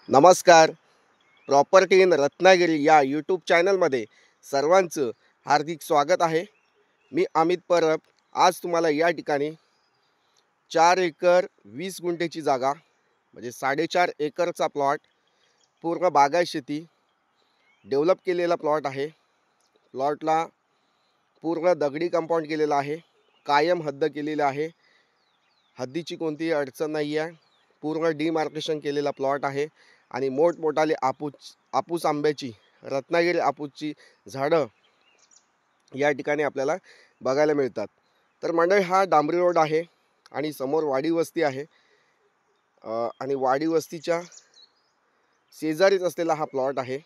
नमस्कार. Property in Ratnagiri या YouTube चॅनलमध्ये सर्वांचं हार्दिक स्वागत आहे. मी अमित परब. आज तुम्हाला या ठिकाणी 4 एकर 20 गुंठेची जागा म्हणजे 4.5 एकरचा प्लॉट, पूर्ण बागायत शेती डेव्हलप केलेला प्लॉट आहे. प्लॉटला पूर्ण दगडी कंपाऊंड केलेला आहे, कायम हद्द केलेली आहे, हद्दीची कोणतीही अडचण नाही आहे. पूर्ण डिमार्केशन केलेला प्लॉट आहे आणि मोठमोठाले आपूस आंब्याची, रत्नागिरी आपूसची झाडं या ठिकाणी आपल्याला बघायला मिळतात. तर मंडळी, हा डांबरी रोड आहे आणि समोर वाडी वस्ती आहे आणि वाडी वस्तीच्या शेजारीच असलेला हा प्लॉट आहे.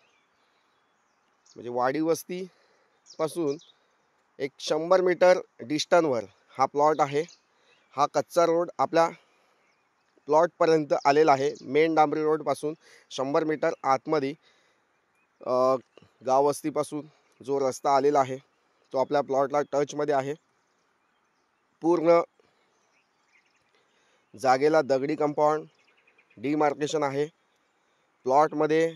म्हणजे वाडी वस्तीपासून एक 100 मीटर डिस्टन्सवर हा प्लॉट आहे. हा कच्चा रोड आपल्या प्लॉटपर्यंत आलेला आहे. मेन डांबरी रोडपासून 100 मीटर आतमध्ये गाव वस्तीपासून जो रस्ता आलेला आहे तो आपल्या प्लॉटला टचमध्ये आहे. पूर्ण जागेला दगडी कंपाऊंड, डिमार्केशन आहे. प्लॉटमध्ये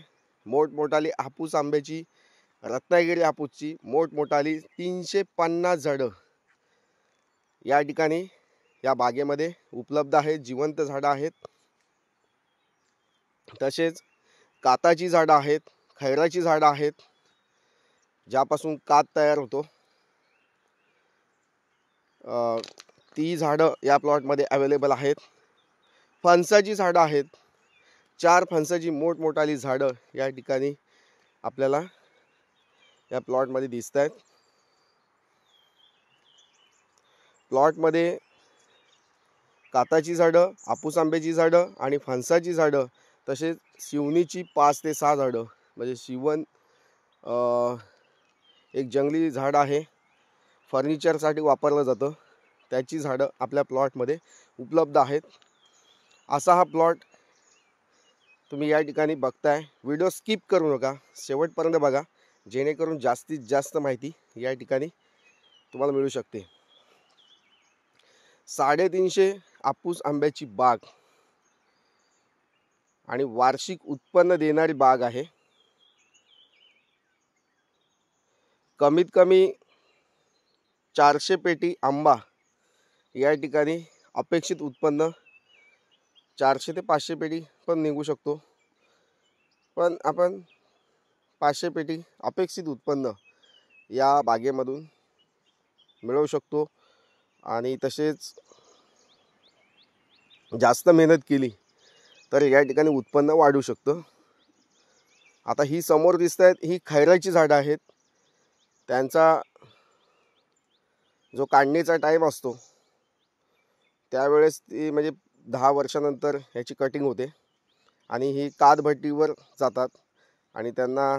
मोठमोठाली हापूस आंब्याची, रत्नागिरी हापूसची मोठमोठाली 350 झाडं या ठिकाणी या बागेमध्ये उपलब्ध आहेत. जिवंत झाडं आहेत, तसेच काताची झाडं आहेत, खैराची झाडं आहेत, ज्यापासून कात तयार होतो. ती झाडं या प्लॉटमध्ये अवेलेबल आहेत. फणसाची झाडं आहेत, 4 फणसाची मोठमोठाली झाडं या ठिकाणी आपल्याला या प्लॉटमध्ये दिसत आहेत. प्लॉटमध्ये काताची झाडं, हापूस आंब्याची झाडं आणि फणसाची झाडं, तसेच शिवणीची 5 ते 6 झाडं, म्हणजे शिवण एक जंगली झाड आहे, फर्निचरसाठी वापरलं जातं, त्याची झाडं आपल्या प्लॉटमध्ये उपलब्ध आहेत. असा हा प्लॉट तुम्ही या ठिकाणी बघताय. व्हिडिओ स्किप करू नका, शेवटपर्यंत बघा, जेणेकरून जास्तीत जास्त माहिती या ठिकाणी तुम्हाला मिळू शकते. 350 हापूस आंब्याची बाग आणि वार्षिक उत्पन्न देणारी बाग आहे. कमीत कमी 400 पेटी आंबा या ठिकाणी अपेक्षित उत्पन्न 400 ते 500 पेटी पण निघू शकतो, पण आपण 500 पेटी अपेक्षित उत्पन्न या बागेमधून मिळवू शकतो. आणि तसेच जास्त मेहनत केली तर या ठिकाणी उत्पन्न वाढू शकतं. आता ही समोर दिसत आहेत ही खैराची झाडं आहेत. त्यांचा जो काढणीचा टाईम असतो त्यावेळेस ती म्हणजे 10 वर्षानंतर ह्याची कटिंग होते आणि ही कात भट्टीवर जातात आणि त्यांना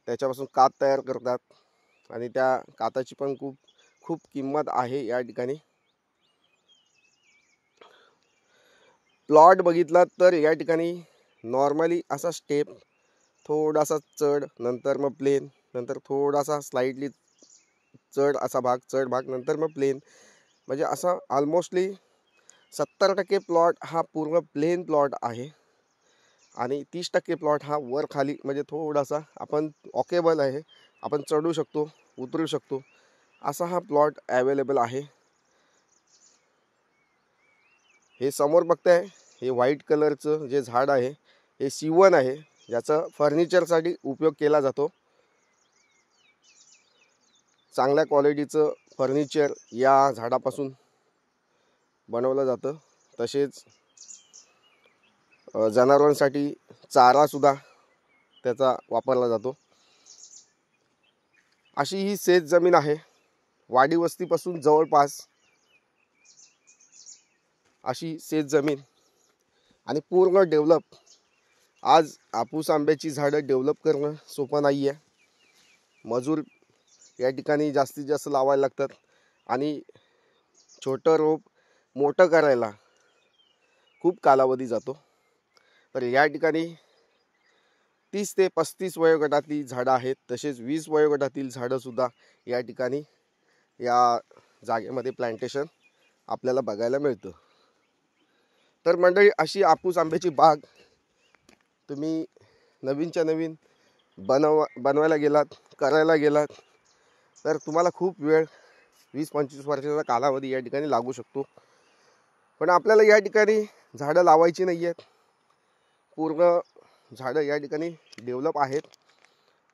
त्याच्यापासून कात तयार करतात आणि त्या काताची पण खूप किंमत आहे या ठिकाणी. प्लॉट बघितला तर या ठिकाणी नॉर्मली असा स्टेप, थोडासा चढ, नंतर मग प्लेन, नंतर थोडासा स्लाइडली चढ भाग, नंतर मग प्लेन, म्हणजे असा ऑलमोस्टली 70% प्लॉट हा पूर्ण प्लेन प्लॉट आहे आणि 30% प्लॉट हा वर खाली म्हणजे थोडासा आपण वॉकेबल आहे, आपण चढू शकतो, उतरू शकतो, असा हा प्लॉट अवेलेबल आहे. हे समोर बघताय हे व्हाईट कलरचं जे झाड आहे हे शिवण आहे, ज्याचा फर्निचरसाठी उपयोग केला जातो. चांगल्या क्वालिटीचं फर्निचर या झाडापासून बनवलं जातं. तसेच जनावरांसाठी चारासुद्धा त्याचा वापरला जातो. अशी ही शेत जमीन आहे. वाडी वस्तीपासून जवळपास अशी शेत जमीन आणि पूर्ण डेव्हलप. आज हापूस आंब्याची झाडं डेव्हलप करणं सोपं नाही आहे. मजूर या ठिकाणी जास्तीत जास्त लावायला लागतात आणि छोटं रोप मोठं करायला खूप कालावधी जातो. तर या ठिकाणी 30 ते 35 वयोगटातली झाडं आहेत, तसेच 20 वयोगटातील झाडंसुद्धा या ठिकाणी या जागेमध्ये प्लांटेशन आपल्याला बघायला मिळतं. तर मंडळी, अशी हापूस आंब्याची बाग तुम्ही नवीनच्या नवीन बनवायला गेलात, करायला गेलात तर तुम्हाला खूप वेळ 20-25 वर्षाचा कालावधी या ठिकाणी लागू शकतो. पण आपल्याला या ठिकाणी झाडं लावायची नाही आहेत. पूर्ण झाडं या ठिकाणी डेव्हलप आहेत.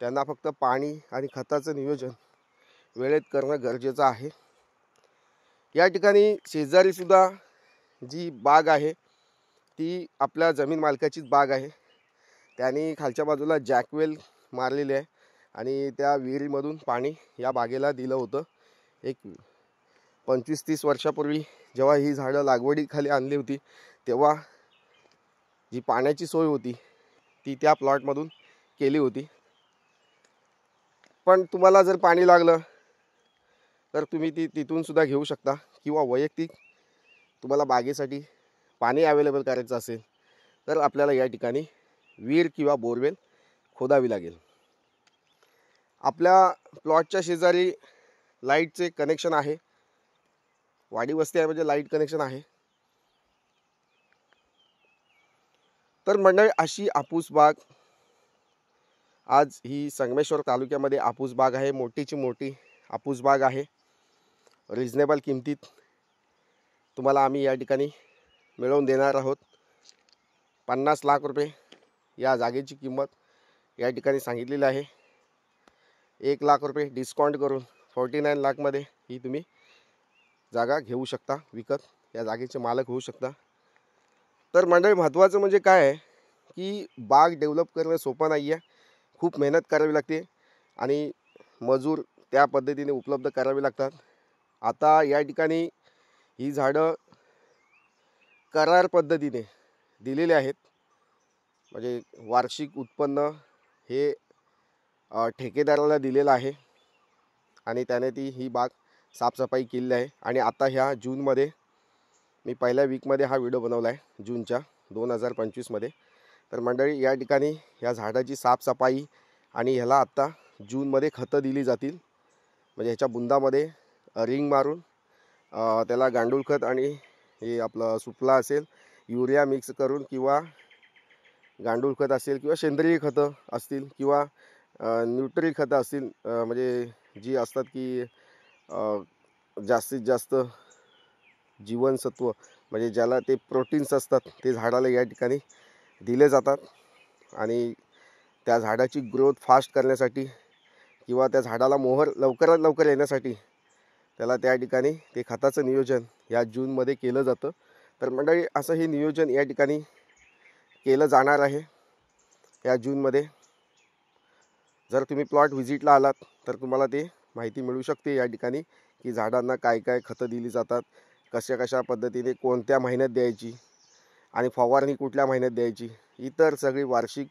त्यांना फक्त पाणी आणि खताचं नियोजन वेळेत करणं गरजेचं आहे. या ठिकाणी शेजारीसुद्धा जी बाग आहे ती आपल्या जमीन मालकाचीच बाग आहे. त्यांनी खालच्या बाजूला जॅकवेल मारलेली आहे आणि त्या विहिरीमधून पाणी या बागेला दिलं होतं. एक 25-30 वर्षापूर्वी जेव्हा ही झाडं लागवडीखाली आणली होती तेव्हा जी पाण्याची सोय होती ती त्या प्लॉटमधून केली होती. पण तुम्हाला जर पाणी लागलं तर तुम्ही ती तिथून सुद्धा घेऊ शकता, किंवा वैयक्तिक तुम्हाला बागेसाठी पाणी अवेलेबल करायचं असेल तर आपल्याला या ठिकाणी विहीर किंवा बोरवेल खोदावी लागेल. आपल्या प्लॉटच्या शेजारी लाईटचे कनेक्शन आहे. वाडी वस्ती आहे म्हणजे लाईट कनेक्शन आहे. तर मंडळी, अशी आपूस बाग आज ही संगमेश्वर तालुक्यामध्ये आपूस बाग आहे. मोठीची मोठी आपूस बाग आहे. रिजनेबल किमतीत तुम्हाला आम्ही या ठिकाणी मिळवून देणार आहोत. 50 लाख रुपये या जागेची किंमत या ठिकाणी सांगितलेली आहे. 1 लाख रुपये डिस्काउंट करून 49 लाखमध्ये ही तुम्ही जागा घेऊ शकता विकत. या जागेचे मालक होऊ शकता. तर मंडळी, महत्त्वाचं म्हणजे काय आहे की बाग डेव्हलप करणं सोपं नाही आहे. खूप मेहनत करावी लागते आणि मजूर त्या पद्धतीने उपलब्ध करावे लागतात. आता या ठिकाणी ही झाडं करार पद्धतीने दिलेले आहेत. म्हणजे वार्षिक उत्पन्न हे ठेकेदाराला दिलेलं आहे आणि त्याने ही बाग साफसफाई केलेली आहे. आणि आता ह्या जूनमध्ये मी पहिल्या वीकमध्ये हा व्हिडिओ बनवला आहे, जूनच्या 2025मध्ये. तर मंडळी, या ठिकाणी ह्या झाडाची साफसफाई आणि ह्याला आत्ता जूनमध्ये खतं दिली जातील. म्हणजे ह्याच्या बुंदामध्ये रिंग मारून त्याला गांडूळ खत आणि हे आपलं सुफला असेल युरिया मिक्स करून, किंवा गांडूळ खत असेल किंवा सेंद्रिय खतं असतील किंवा न्यूट्री खतं असतील, म्हणजे जी असतात की जास्तीत जास्त जीवनसत्व म्हणजे ज्याला ते प्रोटीन्स असतात ते झाडाला या ठिकाणी दिले जातात. आणि त्या झाडाची ग्रोथ फास्ट करण्यासाठी किंवा त्या झाडाला मोहर लवकरात लवकर येण्यासाठी त्याला त्या ठिकाणी ते खताचं नियोजन या जूनमध्ये केलं जातं. तर मंडळी, असं हे नियोजन या ठिकाणी केलं जाणार आहे या जूनमध्ये. जर तुम्ही प्लॉट व्हिजिटला आलात तर तुम्हाला ते माहिती मिळू शकते या ठिकाणी की झाडांना काय काय खतं दिली जातात, कशा पद्धतीने कोणत्या महिन्यात द्यायची आणि फवारणी कुठल्या महिन्यात द्यायची. इतर सगळी वार्षिक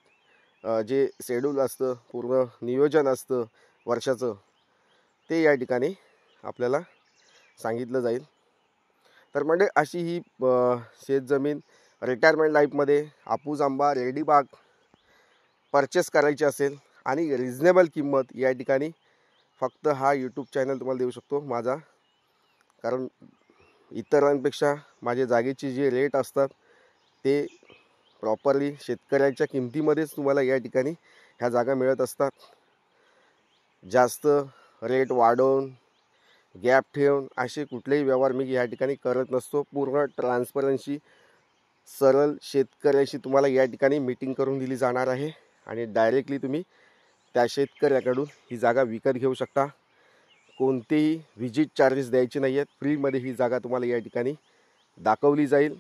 जे शेड्यूल असतं, पूर्ण नियोजन असतं वर्षाचं, ते या ठिकाणी आपल्याला सांगितलं जाईल. तर म्हणजे अशी ही शेतजमीन रिटायरमेंट लाईफमध्ये आपूस आंबा रेडी बाग परचेस करायची असेल आणि रिजनेबल किंमत या ठिकाणी फक्त हा यूट्यूब चॅनल तुम्हाला देऊ शकतो माझा. कारण इतरांपेक्षा माझे जागेची जे रेट असतात ते प्रॉपरली शेतकऱ्यांच्या किमतीमध्येच तुम्हाला या ठिकाणी ह्या जागा मिळत असतात. जास्त रेट वाढवून गॅप ठेवून असे कुठलेही व्यवहार मी या ठिकाणी करत नसतो. पूर्ण ट्रान्सपरन्सी, सरळ शेतकऱ्याशी तुम्हाला या ठिकाणी मीटिंग करून दिली जाणार आहे आणि डायरेक्टली तुम्ही त्या शेतकऱ्याकडून ही जागा विकत घेऊ शकता. कोणतेही व्हिजिट चार्जेस द्यायचे नाही आहेत. फ्रीमध्ये ही जागा तुम्हाला या ठिकाणी दाखवली जाईल.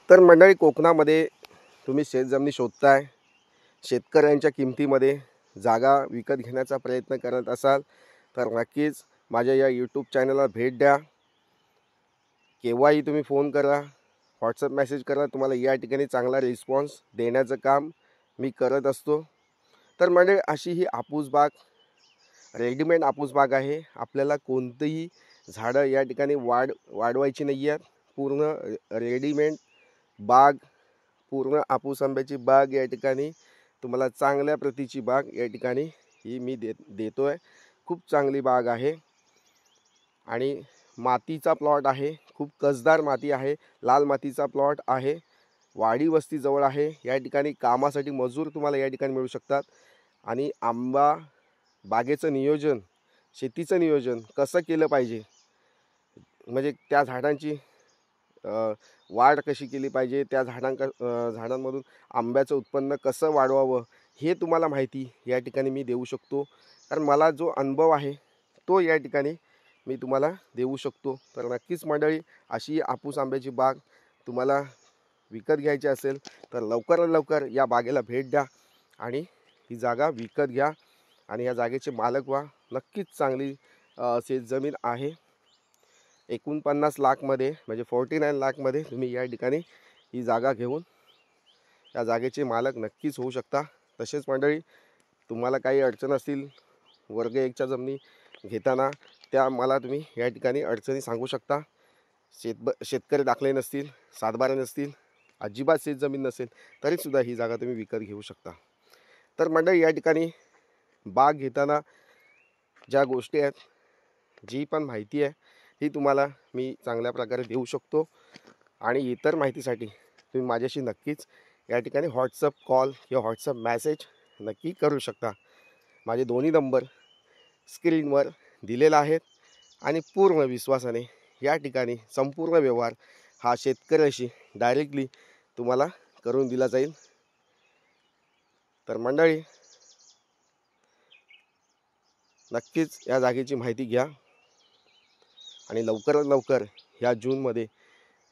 तर मंडळी, कोकणामध्ये तुम्ही शेतजमिनी शोधताय, शेतकऱ्यांच्या किमतीमध्ये जागा विकत घेण्याचा प्रयत्न करत असाल तर नक्कीच माझ्या या यूट्यूब चॅनलला भेट द्या. केव्हाही तुम्ही फोन करा, व्हॉट्सअप मेसेज करा. तुम्हाला या ठिकाणी चांगला रिस्पॉन्स देण्याचं काम मी करत असतो. तर म्हणजे अशी ही आपूस बाग रेडीमेड आपूस बाग आहे. आपल्याला कोणतीही झाडं या ठिकाणी वाढवायची नाही आहेत. पूर्ण रेडीमेड बाग, पूर्ण आपूस आंब्याची बाग या ठिकाणी तुम्हाला चांगल्या प्रतीची बाग या ठिकाणी ही मी देतो आहे. खूप चांगली बाग आहे आणि मातीचा प्लॉट आहे. खूप कसदार माती आहे, लाल मातीचा प्लॉट आहे. वाडी वस्ती जवळ आहे. या ठिकाणी कामासाठी मजूर तुम्हाला या ठिकाणी मिळू शकतात. आणि आंबा बागेचं नियोजन, शेतीचं नियोजन कसं केलं पाहिजे, म्हणजे त्या झाडांची वाढ कशी केली पाहिजे, त्या झाडांमधून आंब्याचं उत्पन्न कसं वाढवावं, हे तुम्हाला माहिती या ठिकाणी मी देऊ शकतो. कारण मला जो अनुभव आहे तो या ठिकाणी मी तुम्हाला देऊ शकतो. तर नक्कीच मंडळी, अशी हापूस आंब्याची बाग तुम्हाला विकत घ्यायची असेल तर लवकरात लवकर या बागेला भेट द्या आणि ही जागा विकत घ्या आणि या जागेचे मालक व्हा. नक्कीच चांगली शेतजमीन आहे. 49 लाखमध्ये म्हणजे 49 लाखमध्ये तुम्ही या ठिकाणी ही जागा घेऊन या जागेचे मालक नक्कीच होऊ शकता. तसेच मंडळी, तुम्हाला काही अडचण असतील वर्ग 1च्या जमिनी घेताना, त्या मला तुम्ही या ठिकाणी अडचणी सांगू शकता. शेतकरी दाखले नसतील, सातबारे नसतील, अजिबात शेतजमीन नसेल तरीसुद्धा ही जागा तुम्ही विकत घेऊ शकता. तर मंडळी, या ठिकाणी बाग घेताना ज्या गोष्टी आहेत, जी पण माहिती आहे, ही तुम्हाला मी चांगल्या प्रकारे देऊ शकतो. आणि इतर माहितीसाठी तुम्ही माझ्याशी नक्कीच या ठिकाणी व्हॉट्सअप कॉल किंवा व्हॉट्सअप मॅसेज नक्की करू शकता. माझे दोन्ही नंबर स्क्रीनवर दिलेला आहेत. आणि पूर्ण विश्वासाने या ठिकाणी संपूर्ण व्यवहार हा शेतकऱ्याशी डायरेक्टली तुम्हाला करून दिला जाईल. तर मंडळी, नक्कीच या जागेची माहिती घ्या आणि लवकरात लवकर ह्या जूनमध्ये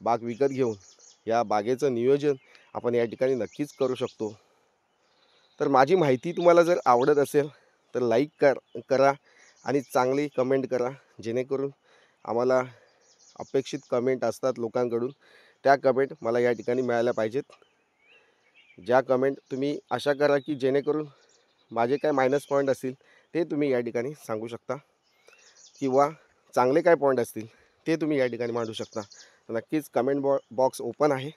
बाग विकत घेऊन या बागेचं नियोजन आपण या ठिकाणी नक्कीच करू शकतो. तर माझी माहिती तुम्हाला जर आवडत असेल तर लाईक करा आणि चांगली कमेंट करा, जेणेकरून आम्हाला अपेक्षित कमेंट असतात लोकांकडून, त्या कमेंट मला या ठिकाणी मिळायला पाहिजेत. ज्या कमेंट तुम्ही अशा करा की जेणेकरून माझे काय मायनस पॉईंट असतील ते तुम्ही या ठिकाणी सांगू शकता, किंवा चांगले काय पॉईंट असतील ते तुम्ही या ठिकाणी मांडू शकता. नक्कीच कमेंट बॉक्स ओपन आहे.